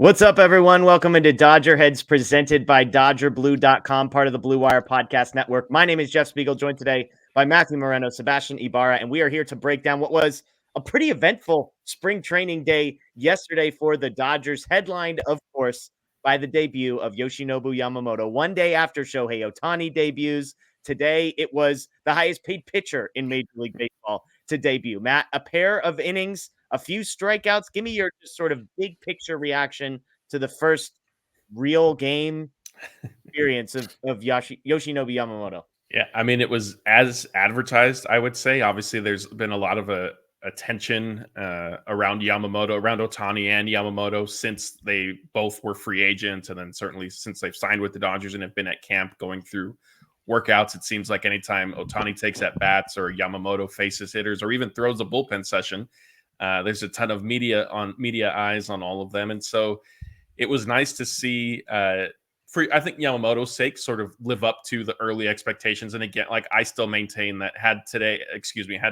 What's up, everyone? Welcome into DodgerHeads presented by DodgerBlue.com, part of the Blue Wire Podcast Network. My name is Jeff Spiegel, joined today by Matthew Moreno, Sebastian Ibarra, and we are here to break down what was a pretty eventful spring training day yesterday for the Dodgers, headlined, of course, by the debut of Yoshinobu Yamamoto. One day after Shohei Ohtani debuts, today it was the highest paid pitcher in Major League Baseball to debut. Matt, a pair of innings, a few strikeouts. Give me your just sort of big picture reaction to the first real game experience of Yoshinobu Yamamoto. Yeah, I mean, it was as advertised, I would say. Obviously, there's been a lot of attention around Yamamoto, around Ohtani and Yamamoto since they both were free agents. And then certainly since they've signed with the Dodgers and have been at camp going through workouts, it seems like anytime Ohtani takes at bats or Yamamoto faces hitters or even throws a bullpen session, there's a ton of media eyes on all of them. And so it was nice to see for I think Yamamoto's sake, sort of live up to the early expectations. And again, like I still maintain that had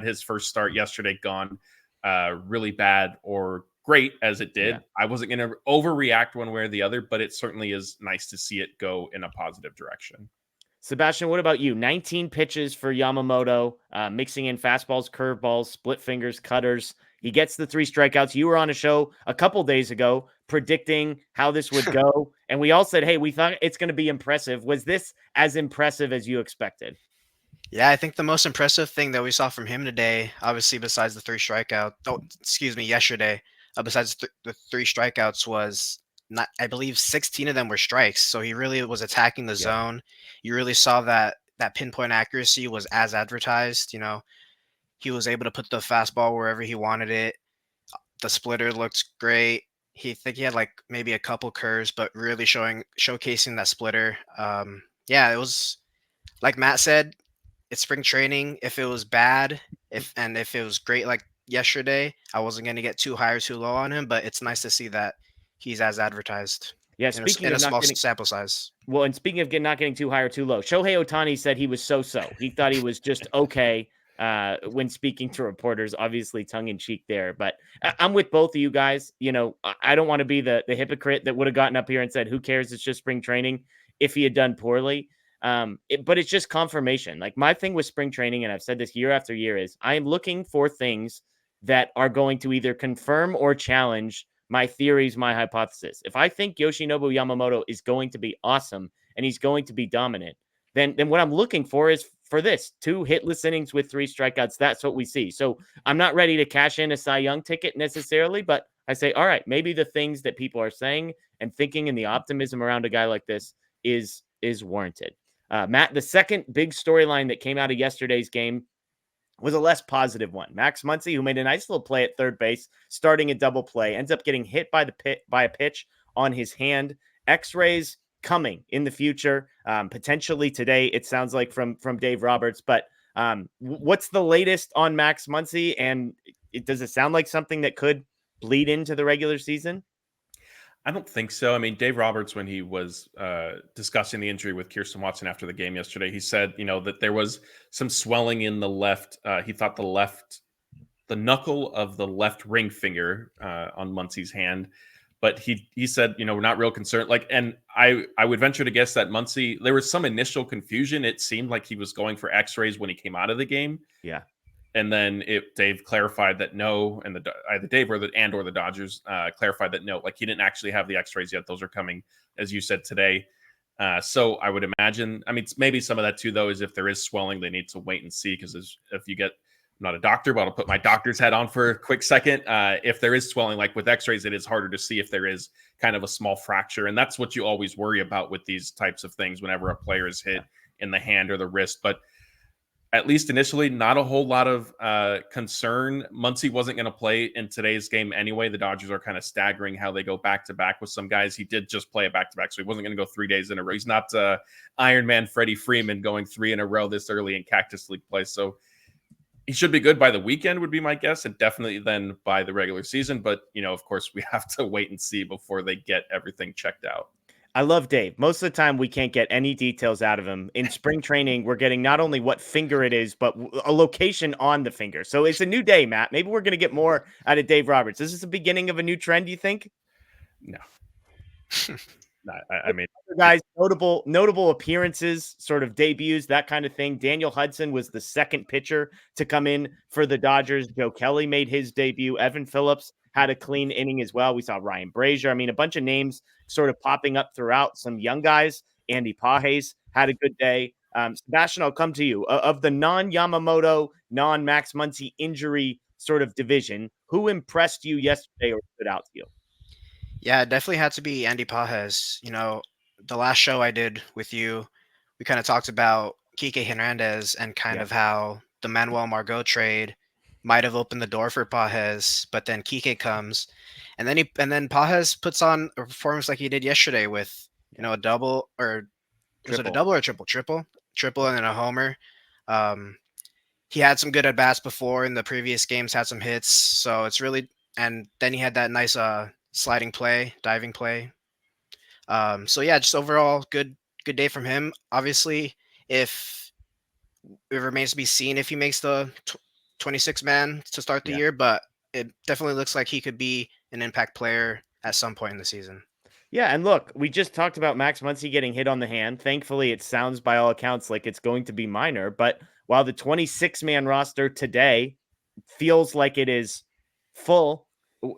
his first start yesterday gone really bad or great as it did, I wasn't going to overreact one way or the other, but it certainly is nice to see it go in a positive direction. Sebastian, what about you? 19 pitches for Yamamoto, mixing in fastballs, curveballs, split fingers, cutters. He gets the 3 strikeouts. You were on a show a couple days ago predicting how this would go. And we all said, hey, we thought it's going to be impressive. Was this as impressive as you expected? Yeah, I think the most impressive thing that we saw from him today, obviously besides the 3 strikeouts, yesterday, besides the 3 strikeouts was not, I believe 16 of them were strikes. So he really was attacking the zone. You really saw that pinpoint accuracy was as advertised. He was able to put the fastball wherever he wanted it. The splitter looked great. He had like maybe a couple curves, but really showcasing that splitter. It was like Matt said, it's spring training. If it was bad, if it was great like yesterday, I wasn't going to get too high or too low on him, but it's nice to see that he's as advertised. Yeah, speaking in of a small sample size. Well, and speaking of not getting too high or too low, Shohei Ohtani said he was so-so. He thought he was just okay when speaking to reporters, obviously tongue-in-cheek there. But I'm with both of you guys. I don't want to be the hypocrite that would have gotten up here and said, who cares? It's just spring training if he had done poorly. But it's just confirmation. Like my thing with spring training, and I've said this year after year, is I am looking for things that are going to either confirm or challenge my theories, my hypothesis. If I think Yoshinobu Yamamoto is going to be awesome and he's going to be dominant, then what I'm looking for is for this 2 hitless innings with 3 strikeouts. That's what we see. So I'm not ready to cash in a Cy Young ticket necessarily, but I say, all right, maybe the things that people are saying and thinking and the optimism around a guy like this is warranted. Matt, the second big storyline that came out of yesterday's game was a less positive one. Max Muncy, who made a nice little play at third base, starting a double play, ends up getting hit by a pitch on his hand. X-rays coming in the future, potentially today. It sounds like from Dave Roberts. But what's the latest on Max Muncy? And does it sound like something that could bleed into the regular season? I don't think so. I mean, Dave Roberts, when he was discussing the injury with Kirsten Watson after the game yesterday, he said, that there was some swelling in the left. He thought the knuckle of the left ring finger on Muncy's hand. But he said, we're not real concerned. And I would venture to guess that Muncy, there was some initial confusion. It seemed like he was going for X-rays when he came out of the game. Yeah. And then Dave clarified that no, and either Dave or the Dodgers clarified that no, like he didn't actually have the X-rays yet. Those are coming, as you said, today. So I would imagine, maybe some of that too, though, is if there is swelling, they need to wait and see. Because if you get, I'm not a doctor, but I'll put my doctor's hat on for a quick second. If there is swelling, like with X-rays, it is harder to see if there is kind of a small fracture. And that's what you always worry about with these types of things whenever a player is hit in the hand or the wrist. But at least initially, not a whole lot of concern. Muncy wasn't going to play in today's game anyway. The Dodgers are kind of staggering how they go back-to-back with some guys. He did just play a back-to-back, so he wasn't going to go 3 days in a row. He's not Iron Man Freddie Freeman going 3 in a row this early in Cactus League play. So he should be good by the weekend would be my guess, and definitely then by the regular season. But, of course, we have to wait and see before they get everything checked out. I love Dave. Most of the time, we can't get any details out of him. In spring training, we're getting not only what finger it is, but a location on the finger. So it's a new day, Matt. Maybe we're going to get more out of Dave Roberts. Is this the beginning of a new trend, you think? No. I mean, Guys, notable appearances, sort of debuts, that kind of thing. Daniel Hudson was the second pitcher to come in for the Dodgers. Joe Kelly made his debut. Evan Phillips had a clean inning as well. We saw Ryan Brazier. I mean, a bunch of names sort of popping up throughout. Some young guys. Andy Pages had a good day. Sebastian, I'll come to you. Of the non-Yamamoto, non-Max Muncy injury sort of division, who impressed you yesterday or stood out to you? Yeah, it definitely had to be Andy Pages. The last show I did with you, we kind of talked about Kike Hernandez and kind Yeah. of how the Manuel Margot trade might have opened the door for Pages, but then Kike comes, and then Pages puts on a performance like he did yesterday with a double, or was it a Triple. double or triple? Triple, and then a homer. He had some good at bats before in the previous games, had some hits, so it's really, and then he had that nice sliding play, diving play. So yeah, just overall good day from him. Obviously, if it remains to be seen if he makes the 26 man to start the Yeah. year, but it definitely looks like he could be an impact player at some point in the season. Yeah, and look, we just talked about Max Muncy getting hit on the hand. Thankfully, it sounds by all accounts like it's going to be minor, but while the 26-man roster today feels like it is full,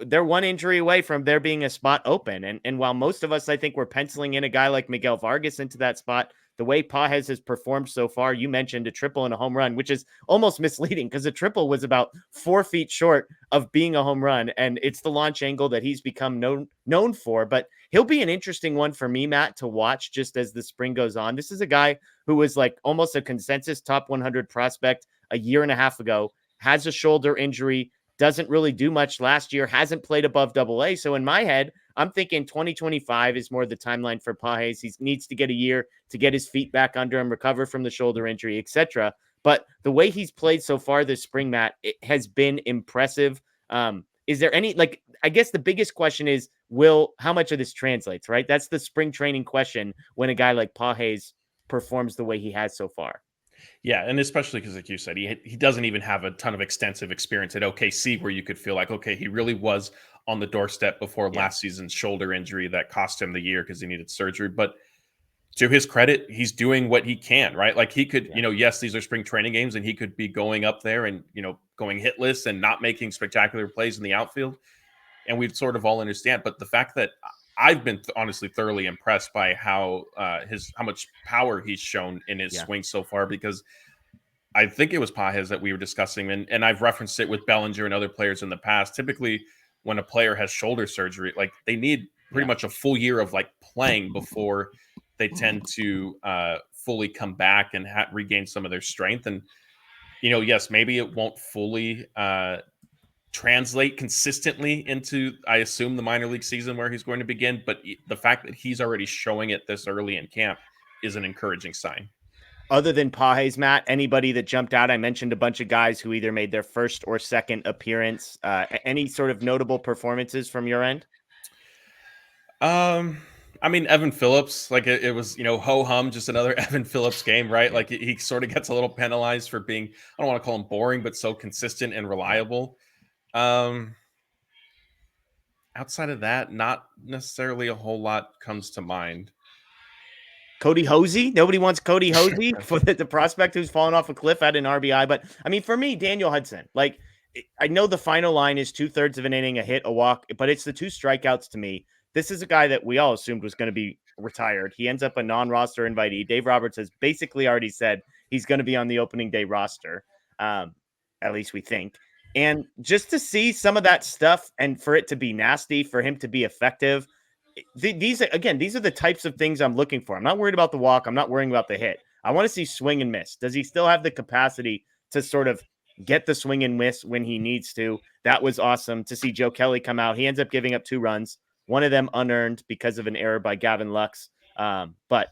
they're one injury away from there being a spot open. And while most of us, I think, we're penciling in a guy like Miguel Vargas into that spot, the way Pages has performed so far, you mentioned a triple and a home run, which is almost misleading because a triple was about 4 feet short of being a home run. And it's the launch angle that he's become known for. But he'll be an interesting one for me, Matt, to watch just as the spring goes on. This is a guy who was like almost a consensus top 100 prospect a year and a half ago, has a shoulder injury, doesn't really do much last year, hasn't played above AA. So in my head, I'm thinking 2025 is more the timeline for Pages. He needs to get a year to get his feet back under him, recover from the shoulder injury, etc. But the way he's played so far this spring, Matt, it has been impressive. Is there any, like, I guess the biggest question is, how much of this translates, right? That's the spring training question when a guy like Pages performs the way he has so far. Yeah, and especially because, like you said, he doesn't even have a ton of extensive experience at OKC, where you could feel like, okay, he really was on the doorstep before last season's shoulder injury that cost him the year because he needed surgery. But to his credit, he's doing what he can, right? Like he could, yes, these are spring training games, and he could be going up there and going hitless and not making spectacular plays in the outfield, and we'd sort of all understand. But the fact that I've been honestly thoroughly impressed by how much power he's shown in his swing so far, because I think it was Pages that we were discussing, and I've referenced it with Bellinger and other players in the past. Typically, when a player has shoulder surgery, like they need pretty much a full year of like playing before they tend to fully come back and regain some of their strength. And yes, maybe it won't fully translate consistently into, I assume, the minor league season where he's going to begin. But the fact that he's already showing it this early in camp is an encouraging sign. Other than Pages, Matt, anybody that jumped out? I mentioned a bunch of guys who either made their first or second appearance. Any sort of notable performances from your end? I mean, Evan Phillips, like it was, ho-hum, just another Evan Phillips game, right? Like he sort of gets a little penalized for being, I don't want to call him boring, but so consistent and reliable. Outside of that, not necessarily a whole lot comes to mind. Cody Hosey. Nobody wants Cody Hosey for the prospect who's fallen off a cliff at an RBI. But I mean, for me, Daniel Hudson, like, I know the final line is 2/3 of an inning, a hit, a walk, but it's the 2 strikeouts to me. This is a guy that we all assumed was going to be retired. He ends up a non-roster invitee. Dave Roberts has basically already said he's going to be on the opening day roster. At least we think. And just to see some of that stuff and for it to be nasty, for him to be effective, these are the types of things I'm looking for. I'm not worried about the walk. I'm not worrying about the hit. I want to see swing and miss. Does he still have the capacity to sort of get the swing and miss when he needs to? That was awesome to see Joe Kelly come out. He ends up giving up 2 runs, one of them unearned because of an error by Gavin Lux. But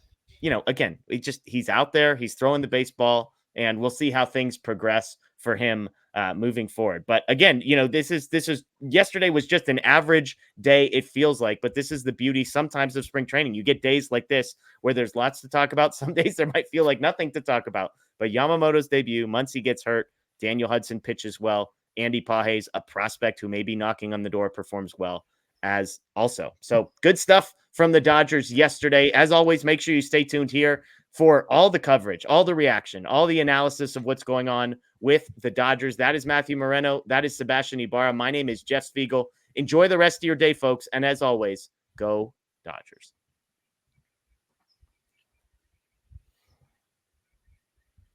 again, he's out there, he's throwing the baseball, and we'll see how things progress for him moving forward. But again, this is yesterday was just an average day, it feels like, but this is the beauty sometimes of spring training. You get days like this where there's lots to talk about. Some days there might feel like nothing to talk about. But Yamamoto's debut, Muncy gets hurt, Daniel Hudson pitches well, Andy Pages, a prospect who may be knocking on the door, performs well. as also. So good stuff from the Dodgers yesterday. As always, make sure you stay tuned here for all the coverage, all the reaction, all the analysis of what's going on with the Dodgers. That is Matthew Moreno. That is Sebastian Ibarra. My name is Jeff Spiegel. Enjoy the rest of your day, folks. And as always, go Dodgers.